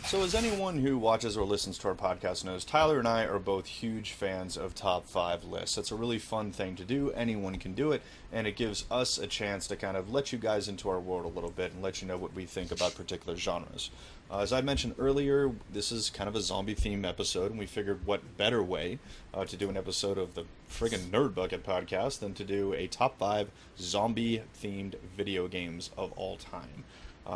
So, as anyone who watches or listens to our podcast knows, Tyler and I are both huge fans of top five lists. It's a really fun thing to do. Anyone can do it, and it gives us a chance to kind of let you guys into our world a little bit and let you know what we think about particular genres. As I mentioned earlier, this is kind of a zombie theme episode, and we figured what better way to do an episode of the friggin' Nerd Bucket podcast than to do a top five zombie themed video games of all time.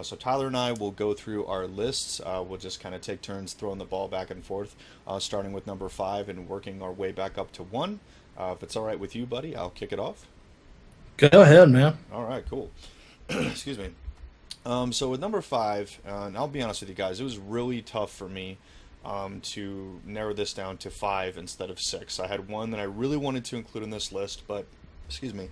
So Tyler and I will go through our lists. We'll just kind of take turns throwing the ball back and forth, starting with number five and working our way back up to one. If it's all right with you, buddy, I'll kick it off. Go ahead, man. All right, cool. Excuse me. So with number five, and I'll be honest with you guys, it was really tough for me to narrow this down to five instead of six. I had one that I really wanted to include in this list, but, excuse me,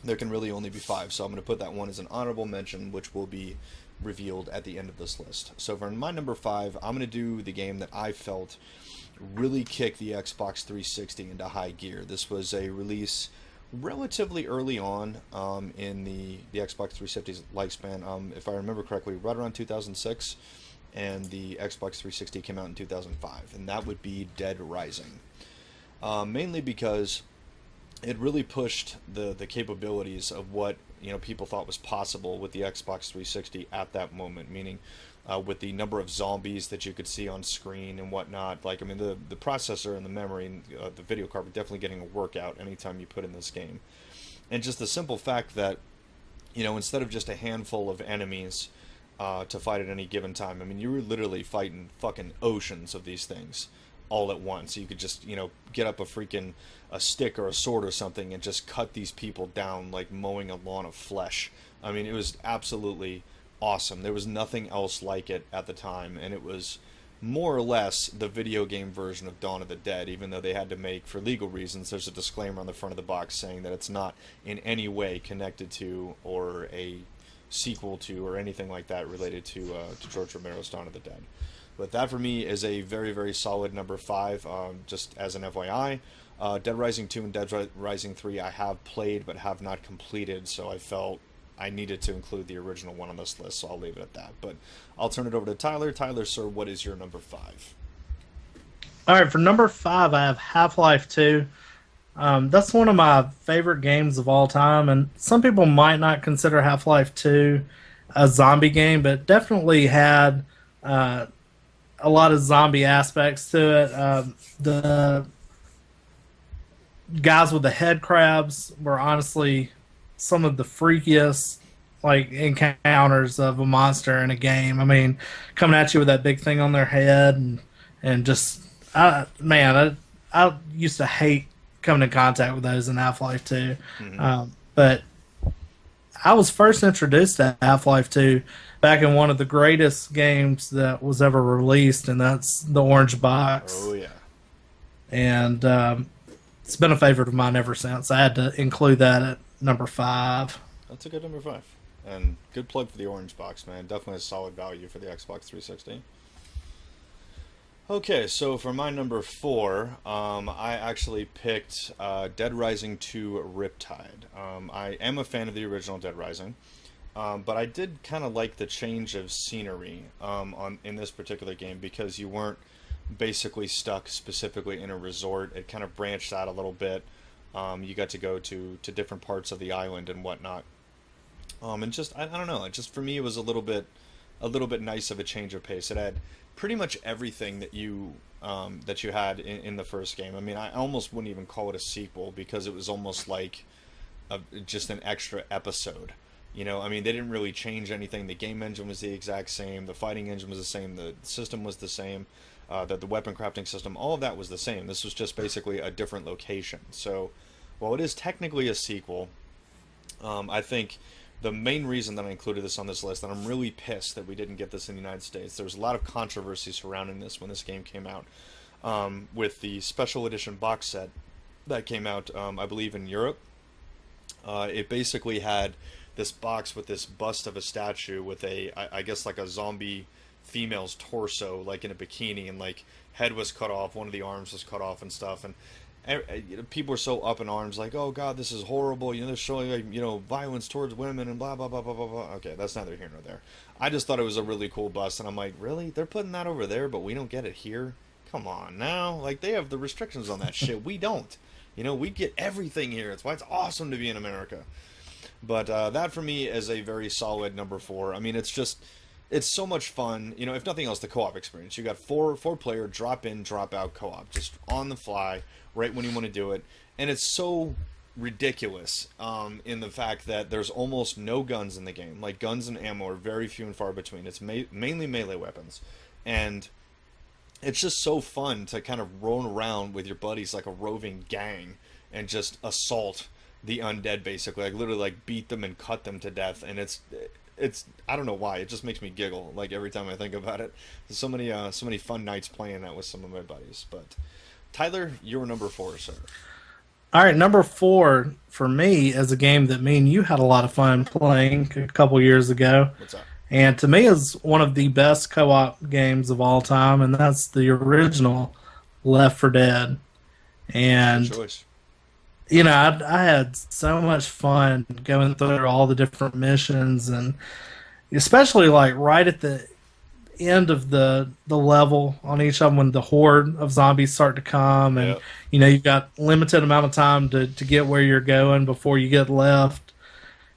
there can really only be five, so I'm going to put that one as an honorable mention, which will be revealed at the end of this list. So for my number five, I'm going to do the game that I felt really kicked the Xbox 360 into high gear. This was a release relatively early on in the Xbox 360's lifespan. If I remember correctly, right around 2006, and the Xbox 360 came out in 2005, and that would be Dead Rising. Mainly because it really pushed the capabilities of what people thought was possible with the Xbox 360 at that moment, meaning with the number of zombies that you could see on screen and whatnot. Like, I mean, the processor and the memory and the video card were definitely getting a workout anytime you put in this game. And just the simple fact that, instead of just a handful of enemies to fight at any given time, I mean, you were literally fighting fucking oceans of these things all at once. You could just, get up a stick or a sword or something and just cut these people down like mowing a lawn of flesh. I mean, it was absolutely awesome. There was nothing else like it at the time, and it was more or less the video game version of Dawn of the Dead, even though they had to make, for legal reasons, there's a disclaimer on the front of the box saying that it's not in any way connected to or a sequel to or anything like that related to George Romero's Dawn of the Dead. But that for me is a very, very solid number five. Just as an FYI, Dead Rising 2 and Dead Rising 3 I have played but have not completed, so I felt I needed to include the original one on this list, so I'll leave it at that. But I'll turn it over to Tyler. Tyler, sir, what is your number five? All right, for number five, I have Half-Life 2. That's one of my favorite games of all time, and some people might not consider Half-Life 2 a zombie game, but definitely had a lot of zombie aspects to it. The guys with the head crabs were honestly some of the freakiest encounters of a monster in a game. I mean, coming at you with that big thing on their head and just I used to hate coming in contact with those in Half-Life 2. Mm-hmm. But I was first introduced to Half-Life 2 back in one of the greatest games that was ever released, and that's the Orange Box. Oh, yeah. And it's been a favorite of mine ever since. I had to include that at number five. That's a good number five. And good plug for the Orange Box, man. Definitely a solid value for the Xbox 360. Okay, so for my number four, I actually picked Dead Rising 2 Riptide. I am a fan of the original Dead Rising. But I did kind of like the change of scenery in this particular game, because you weren't basically stuck specifically in a resort. It kind of branched out a little bit. You got to go to different parts of the island and whatnot. And just I don't know. Just for me, it was a little bit nice of a change of pace. It had pretty much everything that you had in the first game. I mean, I almost wouldn't even call it a sequel, because it was almost like just an extra episode. I mean, they didn't really change anything. The game engine was the exact same. The fighting engine was the same. The system was the same. The weapon crafting system, all of that was the same. This was just basically a different location. So, while it is technically a sequel, I think the main reason that I included this on this list, and I'm really pissed that we didn't get this in the United States, there was a lot of controversy surrounding this when this game came out, with the special edition box set that came out, I believe, in Europe. It basically had this box with this bust of a statue with I guess like a zombie female's torso, like in a bikini, and like head was cut off, one of the arms was cut off and stuff, and people are so up in arms, like, oh God, this is horrible. They're showing, like, violence towards women and blah blah blah blah blah blah. Okay, that's neither here nor there. I just thought it was a really cool bus, and I'm like, really? They're putting that over there, but we don't get it here? Come on now, like they have the restrictions on that shit. We don't. We get everything here. It's why it's awesome to be in America. But that for me is a very solid number 4. I mean, it's so much fun. If nothing else, the co-op experience. You got four player drop in, drop out co-op, just on the fly, right when you want to do it, and it's so ridiculous in the fact that there's almost no guns in the game. Like guns and ammo are very few and far between. It's mainly melee weapons, and it's just so fun to kind of roam around with your buddies like a roving gang and just assault the undead, basically, like literally like beat them and cut them to death. And it's I don't know why, it just makes me giggle like every time I think about it. There's so many fun nights playing that with some of my buddies. But Tyler, you're number 4, sir. All right, number 4 for me is a game that me and you had a lot of fun playing a couple years ago. What's up? And to me is one of the best co-op games of all time, and that's the original Left 4 Dead. And Good choice. I had so much fun going through all the different missions, and especially like right at the end of the level on each of them when the horde of zombies start to come, and Yep. You've got limited amount of time to get where you're going before you get left.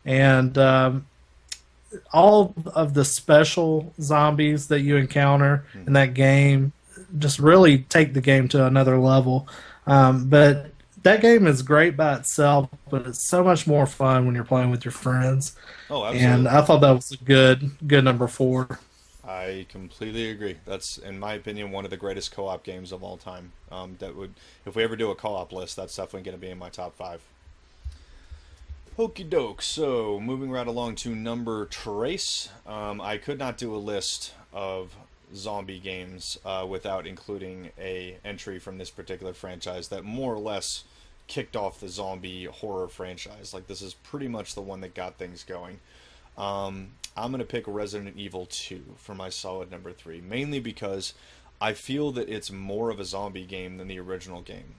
And all of the special zombies that you encounter in that game just really take the game to another level. But that game is great by itself, but it's so much more fun when you're playing with your friends. Oh, absolutely. And I thought that was a good number 4. I completely agree. That's, in my opinion, one of the greatest co-op games of all time. If we ever do a co-op list, that's definitely going to be in my top 5. Okie doke. So, moving right along to number trace. I could not do a list of zombie games without including a entry from this particular franchise that more or less kicked off the zombie horror franchise. Like, this is pretty much the one that got things going. I'm going to pick Resident Evil 2 for my solid number 3, mainly because I feel that it's more of a zombie game than the original game.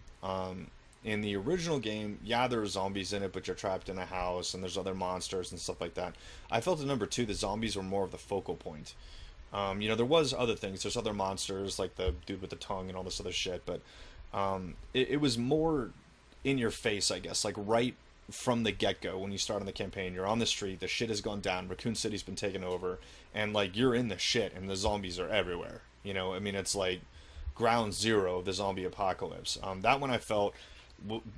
In the original game, yeah, there are zombies in it, but you're trapped in a house, and there's other monsters and stuff like that. I felt in number 2, the zombies were more of the focal point. There was other things. There's other monsters, like the dude with the tongue and all this other shit, but it was more in your face, I guess, like right from the get-go. When you start on the campaign, you're on the street, the shit has gone down, Raccoon City's been taken over, and like you're in the shit, and the zombies are everywhere. It's like ground zero of the zombie apocalypse. That one I felt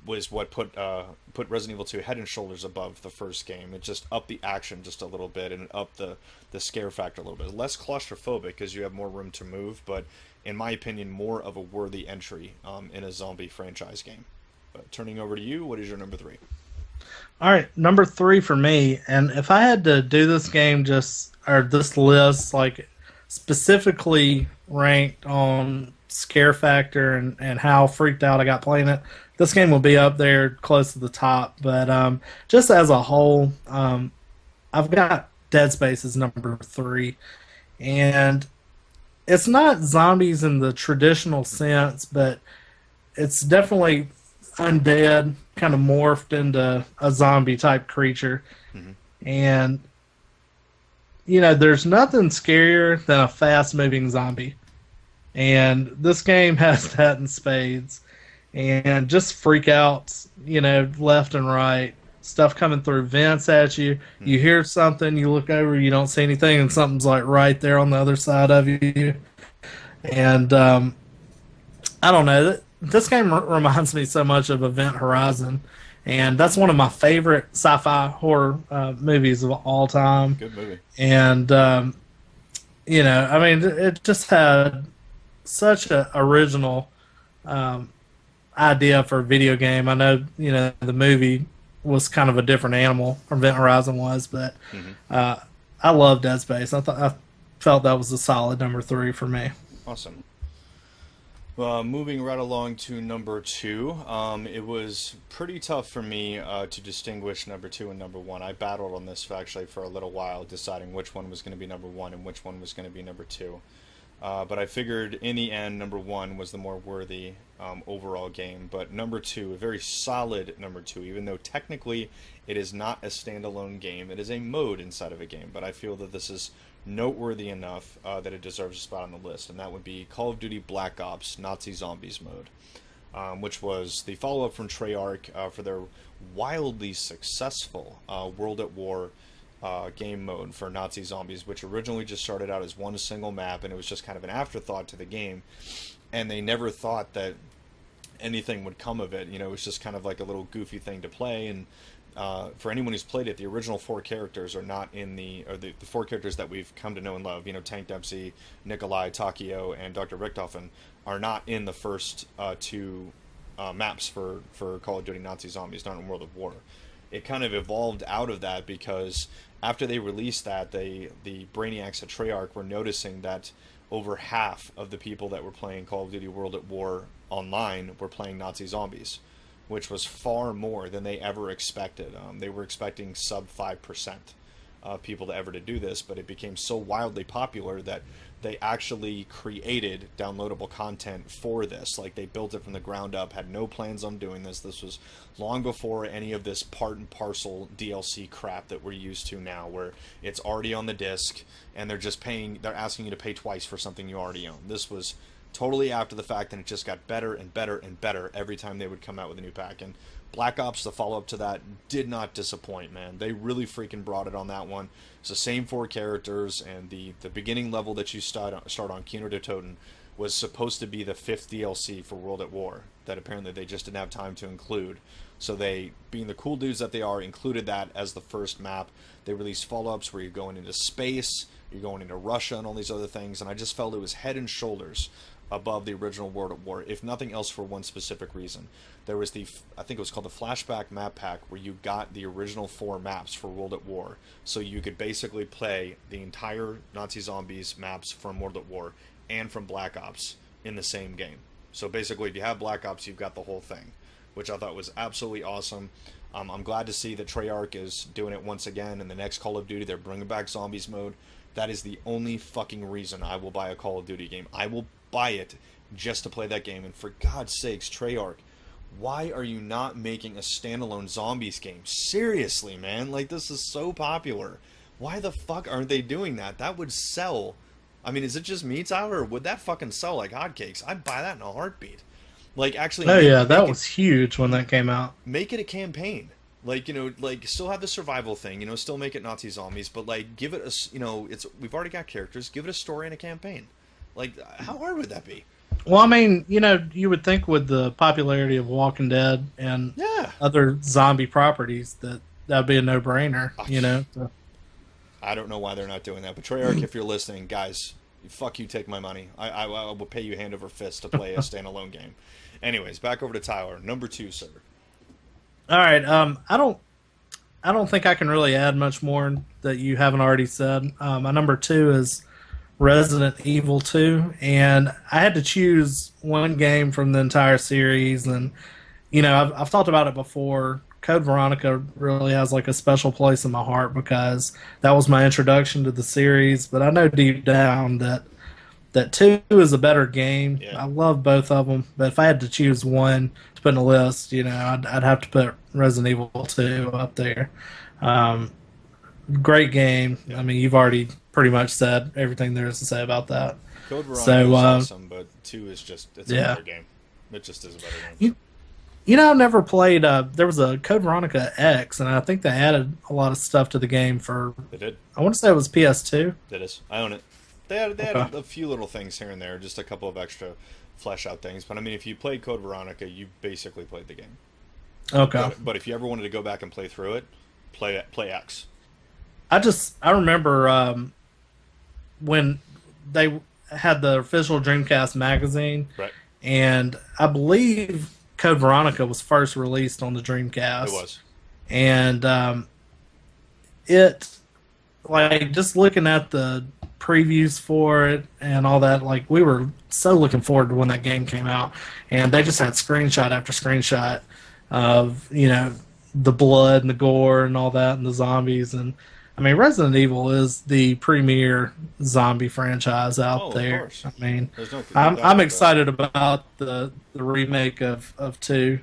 was what put Resident Evil 2 head and shoulders above the first game. It just upped the action just a little bit, and upped the scare factor a little bit. Less claustrophobic because you have more room to move, but in my opinion, more of a worthy entry in a zombie franchise game. But turning over to you, what is your number 3? All right, number 3 for me, and if I had to do this game or this list, like specifically ranked on scare factor and how freaked out I got playing it, this game will be up there close to the top. But just as a whole, I've got Dead Space as number 3, and it's not zombies in the traditional sense, but it's definitely undead, kind of morphed into a zombie type creature. Mm-hmm. And there's nothing scarier than a fast moving zombie, and this game has that in spades. And just freak outs, left and right, stuff coming through vents at you. Mm-hmm. You hear something, you look over, you don't see anything, and something's like right there on the other side of you. And I don't know, this game reminds me so much of Event Horizon, and that's one of my favorite sci-fi horror movies of all time. Good movie. And it just had such an original idea for a video game. I know the movie was kind of a different animal from Event Horizon was, but I love Dead Space. I felt that was a solid number 3 for me. Awesome. Moving right along to number 2, it was pretty tough for me to distinguish number 2 and number 1. I battled on this actually for a little while, deciding which one was going to be number 1 and which one was going to be number 2. But I figured in the end, number one was the more worthy overall game. But number two, a very solid number two, even though technically it is not a standalone game, it is a mode inside of a game. But I feel that this is noteworthy enough that it deserves a spot on the list, and that would be Call of Duty Black Ops Nazi Zombies mode, which was the follow-up from Treyarch for their wildly successful World at War game mode for Nazi Zombies, which originally just started out as one single map, and it was just kind of an afterthought to the game, and they never thought that anything would come of it. You know, it was just kind of like a little goofy thing to play, and for anyone who's played it, the original four characters are not in the four characters that we've come to know and love. You know, Tank Dempsey, Nikolai, Takio, and Dr. Richthofen are not in the first two maps for Call of Duty Nazi Zombies, not in World of War. It kind of evolved out of that because after they released that, the brainiacs at Treyarch were noticing that over half of the people that were playing Call of Duty World at War online were playing Nazi Zombies, which was far more than they ever expected. They were expecting sub 5% of people to ever to do this, but it became so wildly popular that they actually created downloadable content for this. Like, they built it from the ground up, had no plans on doing this. This was long before any of this part and parcel DLC crap that we're used to now, where it's already on the disc and they're asking you to pay twice for something you already own. This was totally after the fact, and it just got better and better and better every time they would come out with a new pack. And Black Ops, the follow-up to that, did not disappoint, man. They really freaking brought it on that one. It's the same four characters, and the beginning level that you start on, Kino der Toten, was supposed to be the 5th DLC for World at War that apparently they just didn't have time to include. So they, being the cool dudes that they are, included that as the first map. They released follow-ups where you're going into space, you're going into Russia, and all these other things, and I just felt it was head and shoulders above the original World at War, if nothing else for one specific reason. There was I think it was called the Flashback Map Pack, where you got the original 4 maps for World at War, so you could basically play the entire Nazi Zombies maps from World at War and from Black Ops in the same game. So basically, if you have Black Ops, you've got the whole thing, which I thought was absolutely awesome. I'm glad to see that Treyarch is doing it once again. In the next Call of Duty, they're bringing back Zombies mode. That is the only fucking reason I will buy a Call of Duty game. I will buy it just to play that game. And for God's sakes, Treyarch, why are you not making a standalone Zombies game? Seriously, man. Like, this is so popular. Why the fuck aren't they doing that? That would sell. I mean, is it just me, Tyler, or would that fucking sell like hotcakes? I'd buy that in a heartbeat. Like, actually... Oh, yeah, that was huge when that came out. Make it a campaign. Like, you know, like, still have the survival thing, you know, still make it Nazi Zombies, but, like, give it a, you know, we've already got characters, give it a story and a campaign. Like, how hard would that be? Well, I mean, you know, you would think with the popularity of Walking Dead and other zombie properties that would be a no-brainer, you know? So. I don't know why they're not doing that, but Treyarch, if you're listening, guys, fuck you, take my money. I will pay you hand over fist to play a standalone game. Anyways, back over to Tyler. Number 2, sir. All right. I don't think I can really add much more that you haven't already said. My number 2 is Resident Evil 2, and I had to choose one game from the entire series, and you know, I've talked about it before. Code Veronica really has like a special place in my heart because that was my introduction to the series, but I know deep down that 2 is a better game. Yeah. I love both of them, but if I had to choose one to put in a list, you know, I'd have to put Resident Evil 2 up there. Great game. Yeah. I mean, you've already pretty much said everything there is to say about that. Code Veronica is awesome, but 2 is just, it's a better game. It just is a better game. You know, I've never played, there was a Code Veronica X, and I think they added a lot of stuff to the game for... They did. I want to say it was PS2. It is. I own it. They had a few little things here and there, just a couple of extra flesh out things. But I mean, if you played Code Veronica, you basically played the game. Okay. But if you ever wanted to go back and play through it, play X. I remember when they had the official Dreamcast magazine, right? And I believe Code Veronica was first released on the Dreamcast. It was, and it, like, just looking at the previews for it and all that, like, we were so looking forward to when that game came out, and they just had screenshot after screenshot of, you know, the blood and the gore and all that and the zombies, and I mean, Resident Evil is the premier zombie franchise out Oh, of there. course. I mean, There's no doubt I'm about that. excited about the remake of 2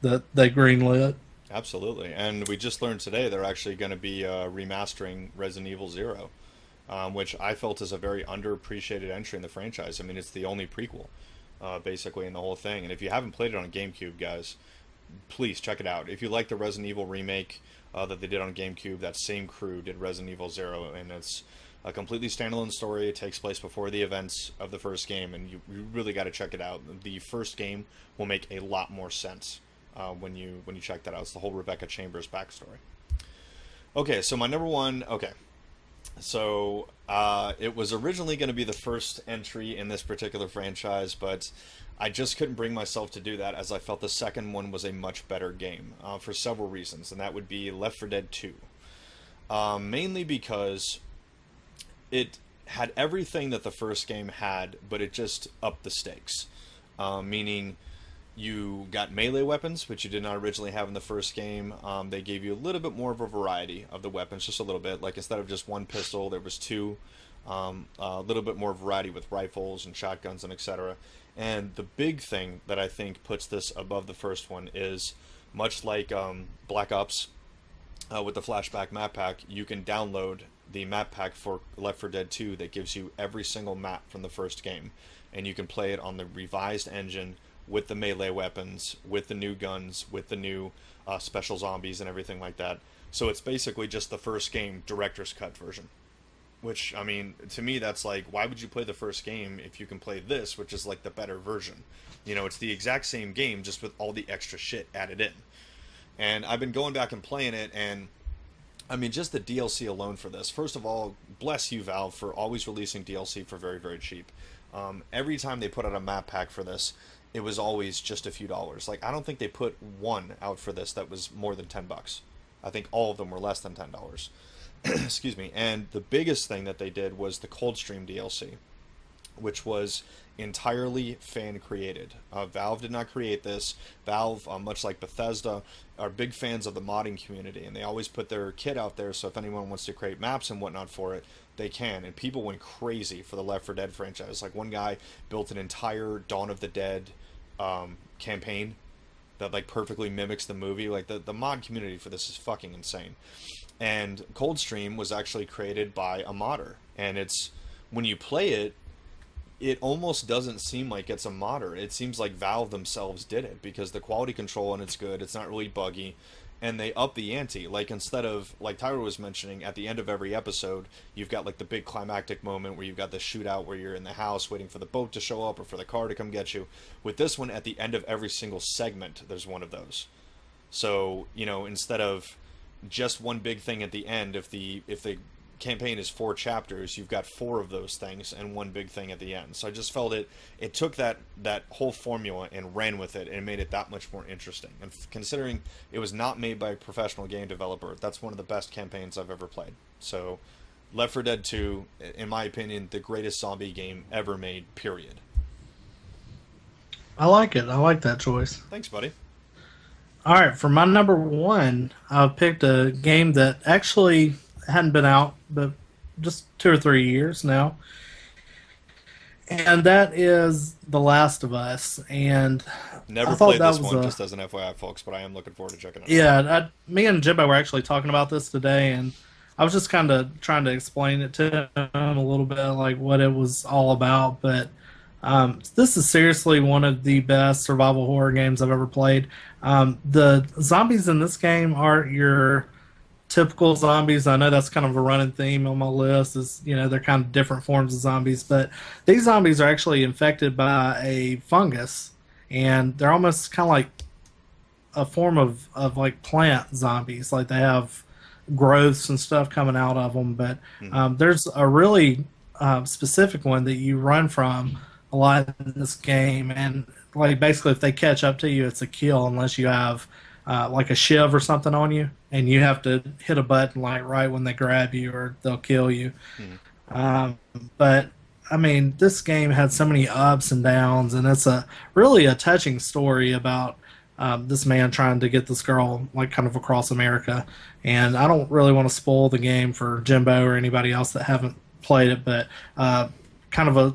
that they greenlit. Absolutely. And we just learned today they're actually going to be remastering Resident Evil Zero, which I felt is a very underappreciated entry in the franchise. I mean, it's the only prequel, basically, in the whole thing. And if you haven't played it on GameCube, guys, please check it out. If you like the Resident Evil remake that they did on GameCube, that same crew did Resident Evil Zero, and it's a completely standalone story. It takes place before the events of the first game, and you really got to check it out. The first game will make a lot more sense when you check that out. It's the whole Rebecca Chambers backstory. Okay, so my number one. Okay, so it was originally going to be the first entry in this particular franchise, but I just couldn't bring myself to do that as I felt the second one was a much better game for several reasons, and that would be Left 4 Dead 2. Mainly because it had everything that the first game had, but it just upped the stakes. Meaning you got melee weapons, which you did not originally have in the first game. They gave you a little bit more of a variety of the weapons, just a little bit. Like instead of just one pistol, there was two. A little bit more variety with rifles and shotguns and etc. And the big thing that I think puts this above the first one is much like Black Ops with the flashback map pack, you can download the map pack for Left 4 Dead 2 that gives you every single map from the first game, and you can play it on the revised engine with the melee weapons, with the new guns, with the new special zombies and everything like that. So it's basically just the first game director's cut version. Which, I mean, to me, that's like, why would you play the first game if you can play this, which is like the better version? You know, it's the exact same game, just with all the extra shit added in. And I've been going back and playing it, and I mean, just the DLC alone for this. First of all, bless you, Valve, for always releasing DLC for very, very cheap. Every time they put out a map pack for this, it was always just a few dollars. Like, I don't think they put one out for this that was more than $10. I think all of them were less than $10. Excuse me. And the biggest thing that they did was the Coldstream DLC, which was entirely fan created. Valve did not create this. Valve, much like Bethesda, are big fans of the modding community, and they always put their kit out there, so if anyone wants to create maps and whatnot for it, they can. And people went crazy for the Left 4 Dead franchise. Like, one guy built an entire Dawn of the Dead campaign that like perfectly mimics the movie. Like, the mod community for this is fucking insane. And Coldstream was actually created by a modder, and it's, when you play it, it almost doesn't seem like it's a modder. It seems like Valve themselves did it, because the quality control on it's good. It's not really buggy, and they up the ante. Like, instead of, like Tyra was mentioning, at the end of every episode, you've got like the big climactic moment where you've got the shootout where you're in the house waiting for the boat to show up or for the car to come get you. With this one, at the end of every single segment, there's one of those. So, you know, instead of just one big thing at the end, if the campaign is 4 chapters, you've got 4 of those things and one big thing at the end. So I just felt it took that whole formula and ran with it and made it that much more interesting. And considering it was not made by a professional game developer, that's one of the best campaigns I've ever played. So Left 4 Dead 2, in my opinion, the greatest zombie game ever made, period. I like it. I like that choice. Thanks, buddy. All right, for my number one, I picked a game that actually hadn't been out, but just 2 or 3 years now, and that is The Last of Us. And Never I thought played that this was one, just as an FYI, folks, but I am looking forward to checking it out. yeah. Me and Jimbo were actually talking about this today, and I was just kind of trying to explain it to him a little bit, like what it was all about. But this is seriously one of the best survival horror games I've ever played. The zombies in this game aren't your typical zombies. I know that's kind of a running theme on my list, is, you know, they're kind of different forms of zombies, but these zombies are actually infected by a fungus, and they're almost kind of like a form of like plant zombies. Like, they have growths and stuff coming out of them, but there's a really specific one that you run from a lot in this game, and like basically if they catch up to you, it's a kill unless you have like a shiv or something on you, and you have to hit a button like right when they grab you or they'll kill you. But I mean, this game had so many ups and downs, and it's a really a touching story about this man trying to get this girl like kind of across America. And I don't really want to spoil the game for Jimbo or anybody else that haven't played it, but kind of a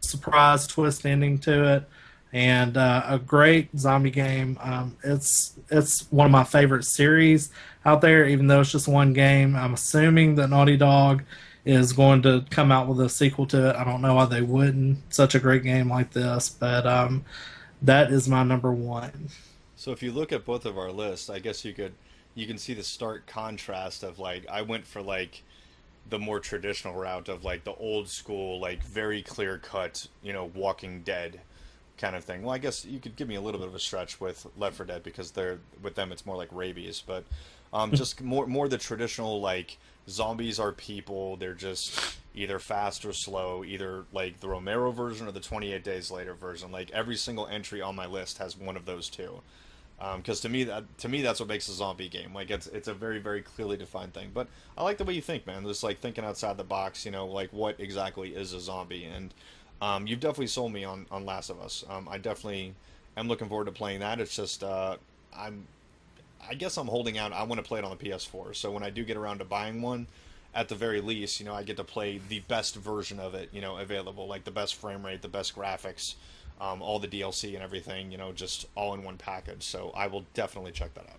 surprise twist ending to it, and a great zombie game. It's one of my favorite series out there, even though it's just one game. I'm assuming that Naughty Dog is going to come out with a sequel to it. I don't know why they wouldn't. Such a great game like this, but that is my number one. So if you look at both of our lists, I guess you can see the stark contrast of like I went for like the more traditional route of like the old school, like very clear cut, Walking Dead kind of thing. Well, I guess you could give me a little bit of a stretch with Left 4 Dead because they're with them it's more like rabies, but just more the traditional like zombies are people. They're just either fast or slow, either like the Romero version or the 28 Days Later version. Like every single entry on my list has one of those two. Because to me that's what makes a zombie game. Like it's a very very clearly defined thing. But I like the way you think, man. Just like thinking outside the box. Like what exactly is a zombie? And you've definitely sold me on Last of Us. I definitely am looking forward to playing that. It's just I guess I'm holding out. I want to play it on the PS4. So when I do get around to buying one, at the very least, I get to play the best version of it, available, like the best frame rate, the best graphics, all the DLC and everything, just all in one package. So I will definitely check that out.